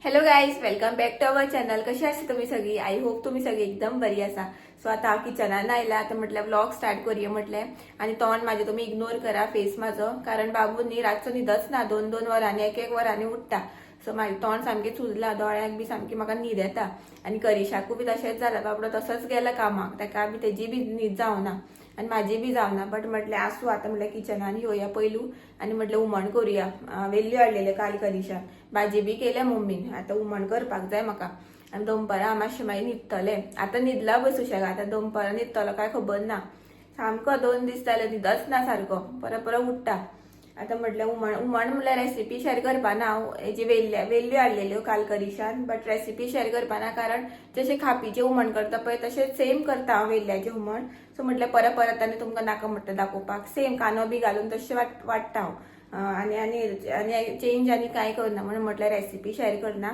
Hello guys, welcome back to our channel. कशी आसा तुम्ही सगळी? आय होप तुम्ही सगळी एकदम बरी आसा. सो आता हांव किचनान आयला. आता म्हटलं व्लॉग स्टार्ट करूया म्हटलें. आणि तोंड माझे तुम्ही इग्नोर करा, फेस माझो, कारण बाबू न्ही रातचो न्हिदच ना. 2-2 वरांनी एक वरांनी उठता. सो माझें तोंड सामकें सुजला, दोळ्यांक बी सामकी म्हाका न्हीद येता. आणि करिशाकू बी तशेंच जाला. बाबडो तसोच गेला कामाक, ताका बी तेजी बी न्हीद जावना आणि माझी बी जावना. बट म्हटलें आसूं, आता म्हटलें किचनान येवया पयलू आणि म्हटलें हुमण करूया. वेल्ल्यो हाडलेले काल करिशान, भाजी बी केल्या मम्मीन. आता हुमण करपाक जाय म्हाका. आणि दनपारां मातशें मागीर न्हिदतलें. आता न्हिदला बसूं शेगा. आता दनपारां न्हिदतलो काय खबर ना. सामको 2 दीस जाले न्हिदच ना सारको, परत उठ्ठा. आता म्हटलें हुमण म्हणल्यार रेसिपी शेअर करपा ना हांव. हेजी वेल्ल्यो हाडलेल्यो काल करिशान, बट रेसिपी शेअर करपा ना, कारण जशें खापीचें हुमण करता पळय तशेंच सेम करता हांव वेल्ल्याचें हुमण. सो म्हटलें परत आनी तुमकां नाका म्हटलें दाखोवपाक. सेम कांदो बी घालून तशें वाडटा हांव. आनी आनी आनी चेंज आनी कांय करना म्हणून म्हटलें रेसिपी शेअर करना.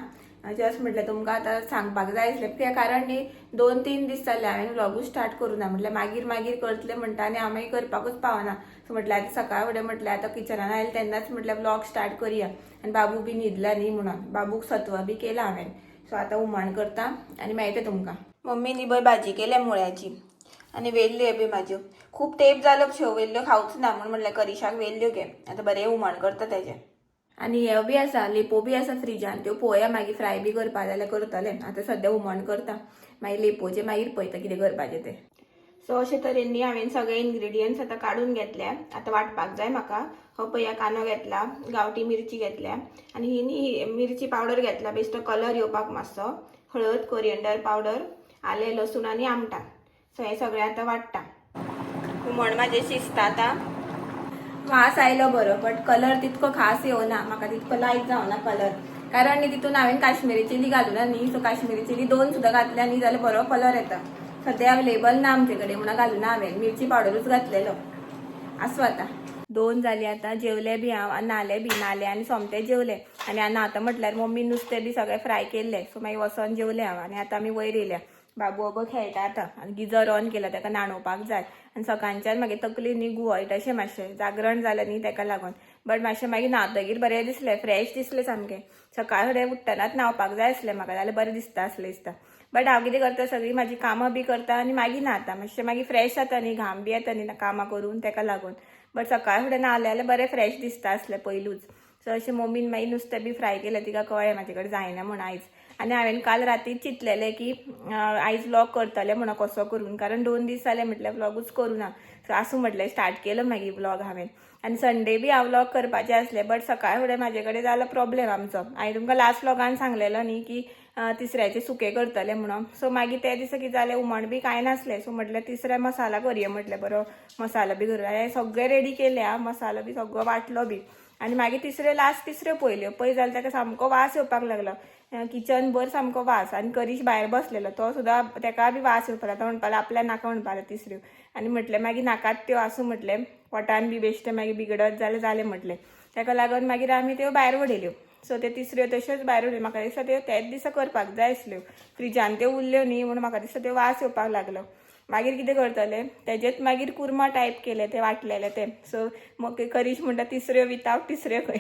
जस्ट म्हटलें तुमकां आतां सांगपाक जाय आसलें, कारण न्ही 2-3 दीस जाले हांवें व्लॉगूच स्टार्ट करूना. म्हटलें मागीर करतलें म्हणटा आनी हांव मागीर करपाकूच पावना. सो म्हटलें आतां सकाळ फुडें म्हटलें आतां किचनान आयलें तेन्नाच म्हटलें व्लॉग स्टार्ट करुया. आनी बाबू बी न्हिदला न्ही म्हणून बाबूक सत्व बी केलां हांवें. सो आतां हुमण करता आनी मेळटा तुमकां. मम्मीनी बी भाजी केल्या मुळ्याची आनी वेल्ल्यो बी म्हाज्यो. खूब तेंप जालो शेव वेल्ल्यो खावच ना म्हणून म्हटलें करिशाक वेल्ल्यो घे. आतां बरें हुमण करता तेजें. आनी हे बी आसा, लेपो बी आसा फ्रिजान. त्यो पळोवया मागीर, फ्राय बी करपा जाल्यार करतलें. आतां सद्या हुमण करता, मागीर लेपोचे मागीर पळयता कितें करपाचें तें. सो अशे तरेन हांवें सगळे इन्ग्रेडियंट्स आतां काडून घेतल्या. आतां वाटपाक जाय म्हाका. हो पळया कांदो घेतला, गांवठी मिरची घेतल्या आनी ही मिरची पावडर घेतला बेश्टो कलर येवपाक मातसो, हळद, कोरिएंडर पावडर, आलें लसूण आनी आमटाण. सो हें सगळें आतां वाडटा. हुमण म्हाजें शिजता आतां. वास आयलो बरो, बट कलर तितको खास येवना. म्हाका तितको लायक जावना कलर, कारण न्ही तितून हांवें काश्मीरी चिली घालूना न्ही. सो काश्मीरी चिली 2 सुद्दां घातल्या न्ही जाल्यार बरो कलर येता. सद्या अवेलेबल ना आमचे कडेन म्हणून घालूना हांवें. मिरची पावडरूच घातलेलो. आसूं आतां 2 जालीं. आतां जेवलें बी हांव, नाले आनी सोमतें जेवलें. आनी आतां म्हटल्यार मम्मी नुस्तें बी सगळें फ्राय केल्लें. सो मागीर वचोन जेवलें हांव. आनी आतां आमी वयर येयल्या. बाबू खेळटा आतां आनी गिजर ऑन केला, ताका न्हाणोवपाक जाय. आनी सकाळच्यान मागीर तकली न्ही गुवळटाशें मातशें, जागरण जालें न्ही ताका लागून. बट मातशें मागीर न्हावतकीर बरें दिसलें, फ्रेश दिसलें सामकें. सकाळ फुडें उठ्ठनाच न्हावपाक जाय आसलें म्हाका, जाल्यार बरें दिसता आसलें दिसता. बट हांव कितें करता, सगळीं म्हाजी कामां बी करता आनी मागीर न्हाता. मातशें मागीर फ्रेश जाता न्ही, घाम बी येता न्ही कामां करून, ताका लागून. बट सकाळ फुडें न्हालें जाल्यार बरें फ्रेश दिसता आसलें पयलूच. सो अशें मम्मीन मागीर नुस्तें बी फ्राय केलें. तिका कळ्ळें म्हाजे कडेन जायना म्हूण आयज. आनी हांवें काल राती चिंतलेलें की आयज व्लॉग करतलें म्हणून कसो करून, कारण 2 दीस जाले म्हटल्यार व्लॉगूच करूना. सो आसूं म्हटलें स्टार्ट केलो मागीर व्लॉग हांवें. आनी संडे बी हांव व्लॉग करपाचें आसलें, बट सकाळ फुडें म्हाजे कडेन जालो प्रॉब्लेम आमचो. हांवें तुमकां लास्ट व्लॉगान सांगलेलो न्ही की तिसऱ्याचें सुकें करतलें म्हणून. सो मागीर ते दिसा कितें जालें, हुमण बी कांय नासलें. सो म्हटलें तिसऱ्या मसाला करुया म्हटलें, बरो मसालो बी करूया. हांवें सगळें रेडी केलें, मसालो बी सगळो वाटलो बी. आनी मागीर तिसऱ्यो पळय जाल्यार ताका सामको वास येवपाक लागलो. किचन भर सामको वास. आनी करीश भायर बसलेलो, तो सुद्दां ताका बी वास येवपाक लागलो. तो म्हणपाक आपल्याक नाका म्हणपाक लागलो तिसऱ्यो. आनी म्हटलें मागीर नाकात त्यो आसूं म्हटलें, पोटान बी बेश्टें मागीर बिगडत जालें म्हटलें. ताका लागून मागीर आमी त्यो भायर उडयल्यो. सो ते तिसऱ्यो तश्योच भायर उडयल्यो. म्हाका दिसता त्यो तेच दिसा करपाक जाय आसल्यो. फ्रिजान त्यो उरल्यो न्ही म्हणून म्हाका दिसता त्यो वास येवपाक लागलो. मागीर कितें करतलें, तेजेच मागीर कुर्मा टायप केलें तें वाटलेलें तें. सो मग करीश म्हणटा तिसऱ्यो विथआवट तिसऱ्यो खंय.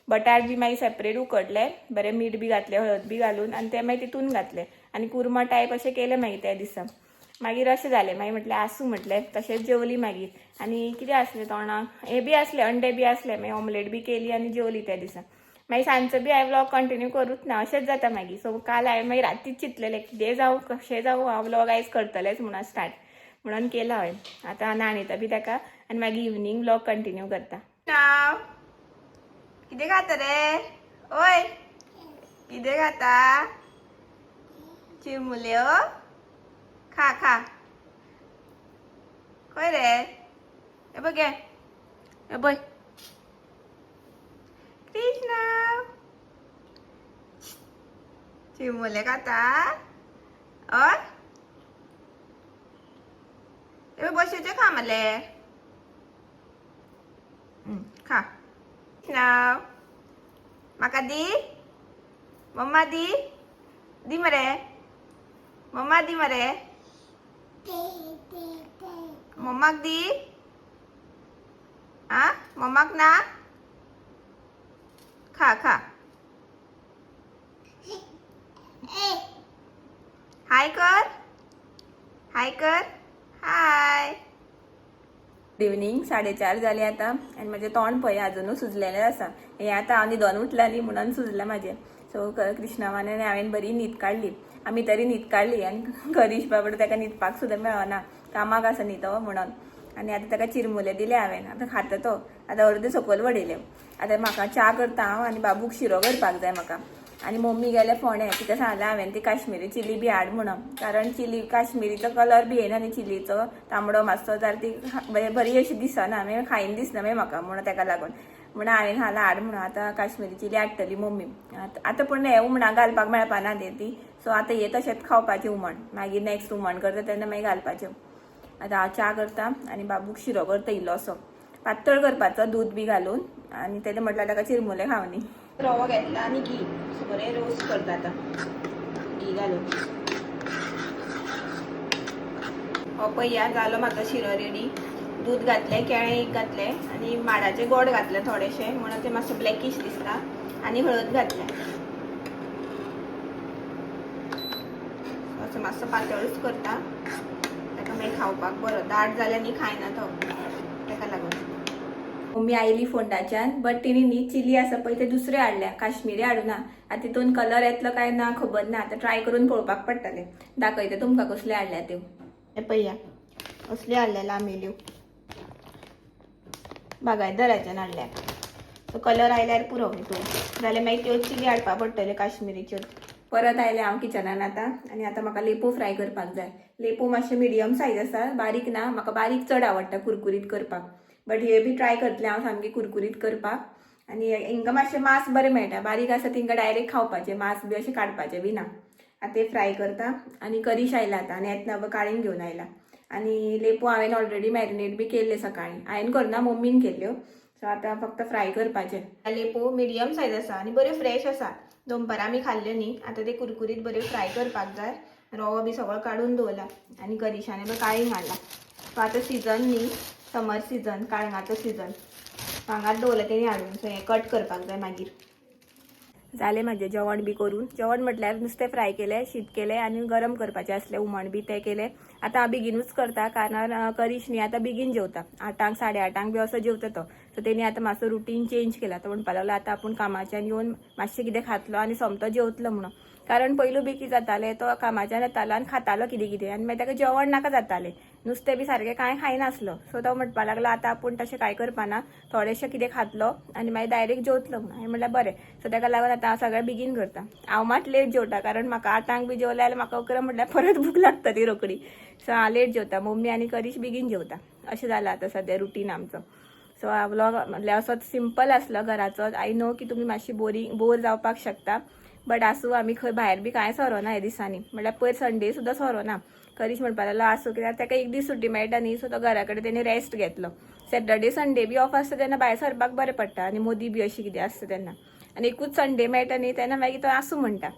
बटाट बी मागीर सेपरेट उकडले, बरें मीठ बी घातलें, हळद बी घालून, आनी ते मागीर तितून घातले. आनी कुर्मा टायप अशें केलें मागीर त्या दिसा. मागीर अशें जालें. मागीर म्हटलें आसूं म्हटलें, तशेंच जेवली मागीर. आनी कितें आसलें तोंडाक, हे बी आसलें, अंडे बी आसले. मागीर ऑमलेट बी केली आनी जेवली त्या दिसा. मागीर सांजचो बी हांवें व्लॉग कंटिन्यू करूच ना, अशेंच जाता मागीर. सो काल हांवें मागीर रातीच चिंतलेलें कितें जावं कशें जावं, हांव व्लॉग आयज करतलेंच म्हणून स्टार्ट म्हणून केला हांवें. आतां न्हाणयता बी ताका आनी मागीर इवनिंग व्लॉग कंटिन्यू करता. कितें खाता रे? ओय, कितें खाता? चिरमुल्यो खा खा. खंय रे? हे बघ, हे बघ कृष्णा, चिरमुले खाता. ओय, हे बशेचे खा मले. खा. नाव म्हाका दी, मम्मा दी, दी मरे, मम्मा दी मरे, मम्माक दी. मम्माक ना. खा खा. हाय कर, हाय कर, हाय. Good evening. 4:30 जाले आता आणि माझे तोंड पळय अजून सुजलेले असा. हे आता हांव न्हिदोन उठलाली म्हणून सुजला माझे. सो कृष्णावान आनी हांवें बरी न्हीद काडली. आमी तरी न्हीद काडली आनी गरीश बाबा ताका न्हिदपाक सुद्दां मेळना, कामाक आसा न्ही तो म्हणून. आनी आतां ताका चिरमुले दिले हांवें. आतां खाता तो. आतां अर्दे सकयल वडयले. आतां म्हाका च्या करता हांव आनी बाबूक शिरो करपाक जाय म्हाका. आनी मम्मी गेले फोंड्या. तिका सांगलें हांवें ती काश्मीरी चिली बी हाड म्हणून, कारण चिली काश्मीरीचो कलर बी येना न्ही चिलीचो तांबडो मातसो, जाल्यार ती बरी अशी दिसना. हांवें खायन दिसना मागीर म्हाका म्हणून ताका लागून म्हणून हांवें सांगलें हाड म्हणून. आतां काश्मीरी चिली हाडटली मम्मी. आतां पूण हें हुमणां घालपाक मेळपाना ती. सो आतां हे तशेंच खावपाचें हुमण. मागीर नेक्स्ट हुमण करता तेन्ना मागीर घालपाचें. आतां हांव च्या करता आनी बाबूक शिरो करता इल्लोसो पातळ करपाचो दूद बी घालून. आनी तेन्ना म्हटल्यार ताका चिरमुले खावनी. रवो घेतला आनी घी बरें रोस्ट करता आतां घी घालून. हो पळया जालो म्हाका शिरो रेडी. दूद घातलें, केळें एक घातलें आनी माडाचे गोड घातले थोडेशे म्हणून ते मातसो ब्लॅकिश दिसता. आनी हळद घातलें. असो मातसो पातळूच करता ताका मागीर खावपाक बरो. दाट जाल्यार न्ही खायना तो, ताका लागून. मम्मी आयली फोंडाच्यान, बट तिणी न्ही चिली आसा पळय ते दुसरे हाडल्या, काश्मीरी हाडूना. आतां तितून कलर येतलो काय ना खबर ना. आतां ट्राय करून पळोवपाक पडटलें. दाखयता तुमकां कसले हाडल्या त्यो. हे पळया असले हाडल्या लांबेल्यो, बागायतदाराच्यान हाडल्या. सो कलर आयल्यार पुरो हितून जाल्यार मागीर त्यो चिली हाडपाक पडटल्यो काश्मीरीच्यो. परत आयले हांव किचनान आतां. आनी आतां म्हाका लेपो फ्राय करपाक जाय. लेपो मातशे मिडियम सायज आसा, बारीक ना. म्हाका बारीक चड आवडटा कुरकुरीत करपाक. बट हे बी ट्राय करतलें हांव सामकी कुरकुरीत करपाक. आनी हिंका मातशें मांस बरें मेळटा. बारीक आसा तिंका डायरेक्ट खावपाचें, मांस बी अशें काडपाचें बी ना. आतां ते फ्राय करता. आनी करीश आयला आतां आनी येतना काळींग घेवन आयला. आनी लेपो हांवें ऑलरेडी मॅरिनेट बी केल्ले सकाळीं. हांवें करना, मम्मीन केल्ल्यो. सो आतां फक्त फ्राय करपाचें. लेपो मिडियम सायज आसा आनी बऱ्यो फ्रेश आसा. दनपारां आमी खाल्ल्यो न्ही. आतां ते कुरकुरीत बऱ्यो फ्राय करपाक जाय. रवो बी सगळो काडून दवरला आनी करिशाने बी काळींग हाडला. सो आतां सीजन न्ही, समर सीजन, काळंगाचो सीजन. हांगाच दवरला तेणी हाडून. सो हें कट करपाक जाय मागीर. जालें म्हाजें जेवण बी करून. जेवण म्हटल्यार नुस्तें फ्राय केलें, शीत केलें आनी गरम करपाचें आसलें हुमण बी तें केलें. आतां हांव बेगीनूच करता कारण करीश न्ही आतां बेगीन जेवता. 8 8:30 बी असो जेवता तो. सो तेणी आतां मातसो रुटीन चेंज केला. तो म्हणपाक लागलो आतां आपूण कामाच्यान येवन मातशें कितें खातलो आनी सोमतो जेवतलो म्हणून. कारण पयलू बी कितें जातालें, तो कामाच्यान येतालो आनी खातालो कितें कितें आनी मागीर ताका जेवण नाका जातालें. नुस्तें बी सारकें कांय खायनासलो. सो तो म्हणपाक लागलो आतां आपूण तशें कांय करपाना, थोडेशें कितें खातलो आनी मागीर डायरेक्ट जेवतलो म्हणून. हांवें म्हणल्यार बरें. सो ताका लागून आतां हांव सगळें बेगीन करता. हांव मात लेट जेवता कारण म्हाका 8 बी जेवलें जाल्यार म्हाका 11 म्हटल्यार परत भूक लागता ती रोखडी. सो हांव लेट जेवता. मम्मी आनी करीश बेगीन जेवता. अशें जालां आतां सद्या रुटीन आमचो. सो व्लॉग म्हणल्यार असोच सिंपल आसलो घराचो. आय नो की तुमी मातशी बोर जावपाक शकता, बट आसूं आमी खंय भायर बी कांय सरोना ह्या दिसांनी. म्हणल्यार पयर संडे सुद्दां सरोना. करीश म्हणपाक लागलो आसूं कित्याक ताका एक दीस सुटी मेळटा न्ही. सो तो घरा कडेन तेणी रेस्ट घेतलो. सॅटर्डे संडे बी ऑफ आसता तेन्ना भायर सरपाक बरें पडटा आनी मोदी बी अशी कितें आसता तेन्ना. आनी एकूच संडे मेळटा न्ही तेन्ना मागीर तो आसूं म्हणटा.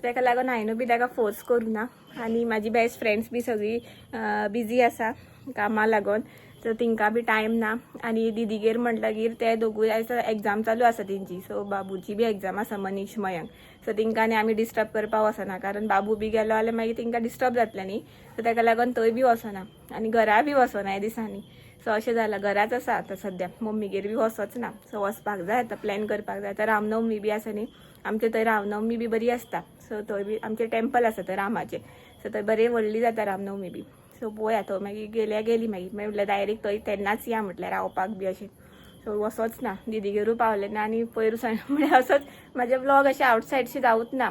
ताका लागून हांवें बी ताका फोर्स करूना. आनी म्हाजी बेस्ट फ्रेंड्स बी सगळीं बिजी आसा कामाक लागून. सो तिंका बी टायम ना. आनी दिदीगेर म्हणटगीर ते दोगूय एग्जाम चालू आसा तेंची. सो बाबूची बी एग्जाम आसा, मनीश मयंक. सो तिंका आनी आमी डिस्टर्ब करपाक वचना कारण बाबू बी गेलो जाल्यार मागीर तिंकां डिस्टर्ब जातलें न्ही. सो ताका लागून थंय बी वचना आनी घरा बी वचना ह्या दिसांनी. सो अशें जालां. घराच आसा आतां सद्या. मम्मीगेर बी वचोच ना. सो वचपाक जाय आतां, प्लॅन करपाक जाय. आतां रामनवमी बी आसा न्ही. आमचे थंय रामनवमी बी बरी आसता. सो थंय बी आमचें टेंपल आसा थंय रामाचें. सो थंय बरें व्हडली जाता रामनवमी बी. सो पळोवया थंय मागीर गेली मागीर म्हणल्यार डायरेक्ट थंय तेन्नाच या म्हटल्यार रावपाक बी अशें. सो वचोच ना. दिदीगेरूय पावलें ना आनी पयर म्हणल्यार असोच म्हाजे व्लॉग अशें आवटसायडशे जावूच ना.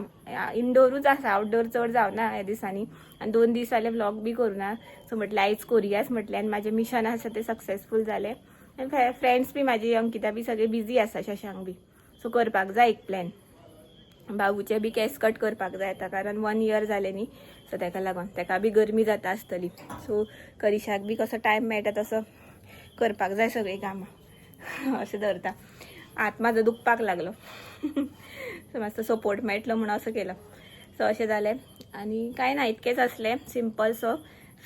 इनडोरूच आसा, आउटडोर चड जावना ह्या दिसांनी. आनी 2 दीस जाले व्लॉग बी करूना. सो म्हटल्यार आयज कोरियास म्हटलें आनी म्हाजें मिशन आसा तें सक्सेसफूल जालें. आनी फ्रेंड्स बी म्हाजी अंकिता बी सगळीं बिजी आसा, शशांक बी. सो करपाक जाय एक प्लॅन. बाबूचे बी केस कट करपाक जाय आतां कारण 1 इयर जालें न्ही. सो ताका लागून ताका बी गरमी जाता आसतली. सो करिशाक बी कसो टायम मेळटा तसो करपाक जाय सगळीं कामां. अशें धरता. हात म्हाजो दुखपाक लागलो. सो मातसो सपोर्ट मेळटलो म्हणून असो केलो. सो अशें जालें आनी कांय ना, इतकेंच आसलें सिंपल सो.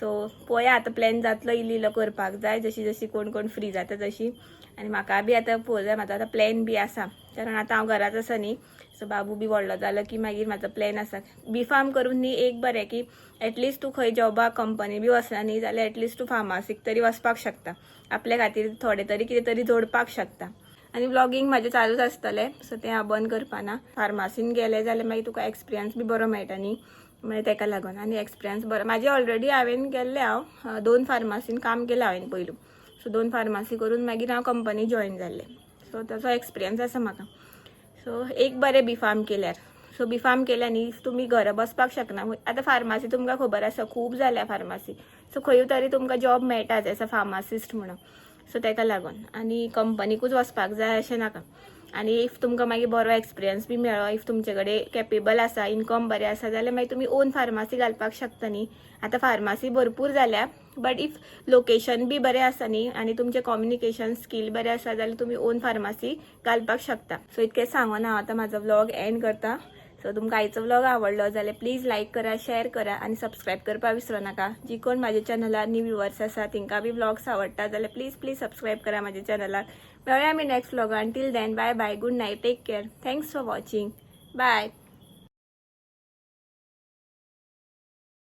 सो पळोवया आतां प्लॅन जातलो इल्लो करपाक जाय जशी जशी कोण फ्री जाता तशी. आनी म्हाका बी आतां पळोवंक जाय, म्हाजो आतां प्लॅन बी आसा कारण आतां हांव घराच आसा न्ही. सो बाबू बी व्हडलो जालो की मागीर म्हाजो प्लॅन आसा B.Pharm करून न्ही एक बरें की एटलिस्ट तूं खंय जॉबाक कंपनी बी वचना न्ही जाल्यार एटलिस्ट तूं फार्मासीक तरी वचपाक शकता, आपल्या खातीर थोडे तरी कितें तरी जोडपाक शकता. आनी व्लॉगिंग म्हाजें चालूच आसतलें, सो तें हांव बंद करपाना. फार्मासीन गेलें जाल्यार मागीर तुका एक्सपिरियन्स बी बरो मेळटा न्ही, मागीर तेका लागून. आनी एक्सपिरियन्स बरो म्हाजें ऑलरेडी हांवें गेल्लें, हांव 2 फार्मासीन काम केलां हांवें पयलू. सो 2 फार्मासी करून मागीर हांव कंपनी जॉईन जाल्लें. सो ताचो एक्सपिरियन्स आसा म्हाका. सो एक बरें B.Pharm केल्यार. सो B.Pharm केल्यानी तुमी घरा बसपाक शकना. आतां फार्मासी तुमकां खबर आसा खूब जाल्या फार्मासी, सो खंय तरी तुमकां जॉब मेळटाच एज अ फार्मासिस्ट म्हणून. सो तेका लागून. आनी कंपनीकूच वचपाक जाय अशें नाका. आनी इफ तुमकां मागीर बरो एक्सपिरियन्स बी मेळ्ळो, इफ तुमचे कडेन कॅपेबल आसा, इनकम बरें आसा जाल्यार मागीर तुमी ओन फार्मासी घालपाक शकता न्ही. आतां फार्मासी भरपूर जाल्या, बट इफ लोकेशन बी बरें आसा न्ही आनी तुमचे कम्युनिकेशन स्कील बरें आसा जाल्यार तुमी ओन फार्मासी घालपाक शकता. सो इतकें सांगून हांव आतां म्हाजो व्लॉग एंड करता. सो तुमकां आयचो व्लॉग आवडलो जाल्यार प्लीज लायक करा, शेअर करा आनी सबस्क्राईब करपाक विसरू नाका. जी कोण म्हाज्या चॅनलार न्यू व्ह्युअर्स आसा तिंका बी व्लॉग्स आवडटा जाल्यार प्लीज सबस्क्राईब करा म्हाज्या चॅनलार. मेळुया आमी नेक्स्ट व्लॉगान. Till then bye bye, good night, take care, thanks for watching, bye.